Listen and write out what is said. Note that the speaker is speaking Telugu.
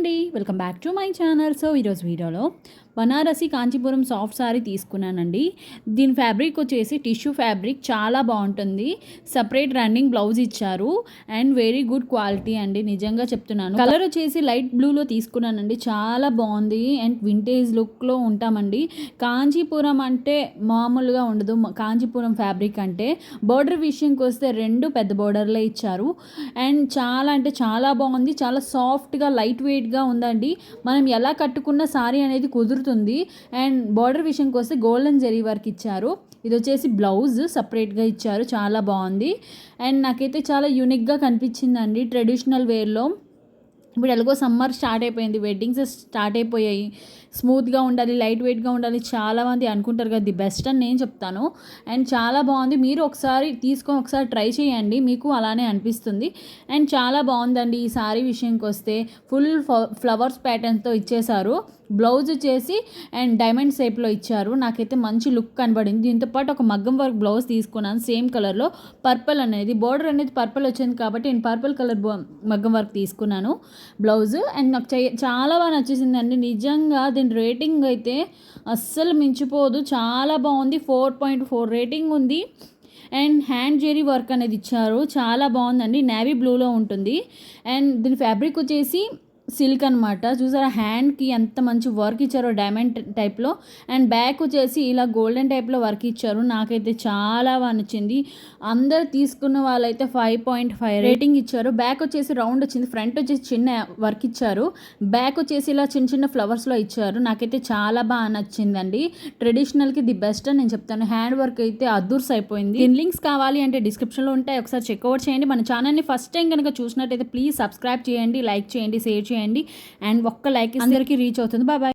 అండి, welcome back to my channel. So ఈరోజు వీడియోలో బనారసి కాంచీపురం సాఫ్ట్ సారీ తీసుకున్నానండి. దీని ఫ్యాబ్రిక్ వచ్చేసి టిష్యూ ఫ్యాబ్రిక్, చాలా బాగుంటుంది. సపరేట్ రన్నింగ్ బ్లౌజ్ ఇచ్చారు అండ్ వెరీ గుడ్ క్వాలిటీ అండి, నిజంగా చెప్తున్నాను. కలర్ వచ్చేసి లైట్ బ్లూలో తీసుకున్నానండి, చాలా బాగుంది అండ్ వింటేజ్ లుక్లో ఉంటామండి. కాంచీపురం అంటే మామూలుగా ఉండదు. కాంచీపురం ఫ్యాబ్రిక్ అంటే బోర్డర్ విషయంకి వస్తే రెండు పెద్ద బోర్డర్లే ఇచ్చారు అండ్ చాలా అంటే చాలా బాగుంది. చాలా సాఫ్ట్గా లైట్ వెయిట్గా ఉందండి. మనం ఎలా కట్టుకున్న సారీ అనేది కుదురుతుంది. అండ్ బార్డర్ విషయంకి వస్తే గోల్డెన్ జరీ వర్క్ ఇచ్చారు. ఇది వచ్చేసి బ్లౌజ్ సపరేట్గా ఇచ్చారు, చాలా బాగుంది అండ్ నాకైతే చాలా యూనిక్గా కనిపించిందండి. ట్రెడిషనల్ వేర్లో ఇప్పుడు ఎలాగో సమ్మర్ స్టార్ట్ అయిపోయింది, వెడ్డింగ్స్ స్టార్ట్ అయిపోయాయి. స్మూత్గా ఉండాలి, లైట్ వెయిట్గా ఉండాలి, చాలామంది అనుకుంటారు కదా, ది బెస్ట్ అని నేను చెప్తాను. అండ్ చాలా బాగుంది, మీరు ఒకసారి తీసుకొని ఒకసారి ట్రై చేయండి, మీకు అలానే అనిపిస్తుంది. అండ్ చాలా బాగుందండి. ఈ సారీ విషయంకి వస్తే ఫుల్ ఫ్లవర్స్ ప్యాటర్న్తో ఇచ్చేశారు. బ్లౌజ్ వచ్చేసి అండ్ డైమండ్ షేప్లో ఇచ్చారు. నాకైతే మంచి లుక్ కనబడింది. దీంతోపాటు ఒక మగ్గం వర్క్ బ్లౌజ్ తీసుకున్నాను సేమ్ కలర్లో. పర్పుల్ అనేది బోర్డర్ అనేది పర్పుల్ వచ్చింది కాబట్టి నేను పర్పుల్ కలర్ మగ్గం వర్క్ తీసుకున్నాను బ్లౌజ్. అండ్ నాకు చాలా బాగా నచ్చేసిందండి. నిజంగా దీని రేటింగ్ అయితే అస్సలు మించిపోదు, చాలా బాగుంది. 4.4 రేటింగ్ ఉంది. అండ్ హ్యాండ్ జెరీ వర్క్ అనేది ఇచ్చారు, చాలా బాగుందండి. నేవీ బ్లూలో ఉంటుంది అండ్ దీని ఫ్యాబ్రిక్ వచ్చేసి సిల్క్ అనమాట. చూసారా హ్యాండ్కి ఎంత మంచి వర్క్ ఇచ్చారో డైమండ్ టైప్లో. అండ్ బ్యాక్ వచ్చేసి ఇలా గోల్డెన్ టైప్లో వర్క్ ఇచ్చారు. నాకైతే చాలా బాగా నచ్చింది. అందరు తీసుకున్న వాళ్ళైతే 5.5 రేటింగ్ ఇచ్చారు. బ్యాక్ వచ్చేసి రౌండ్ వచ్చింది, ఫ్రంట్ వచ్చేసి చిన్న వర్క్ ఇచ్చారు, బ్యాక్ వచ్చేసి ఇలా చిన్న చిన్న ఫ్లవర్స్లో ఇచ్చారు. నాకైతే చాలా బాగా నచ్చిందండి. ట్రెడిషనల్కి ది బెస్ట్ అని నేను చెప్తాను. హ్యాండ్ వర్క్ అయితే అదూర్స్ అయిపోయింది. దీని లింక్స్ కావాలి అంటే డిస్క్రిప్షన్లో ఉంటాయి, ఒకసారి చెక్అవుట్ చేయండి. మన ఛానల్ని ఫస్ట్ టైం కనుక చూసినట్టయితే ప్లీజ్ సబ్స్క్రైబ్ చేయండి, లైక్ చేయండి, షేర్ చేయండి అండ్ ఒక్క లైక్ అందరికీ రీచ్ అవుతుంది. Bye bye.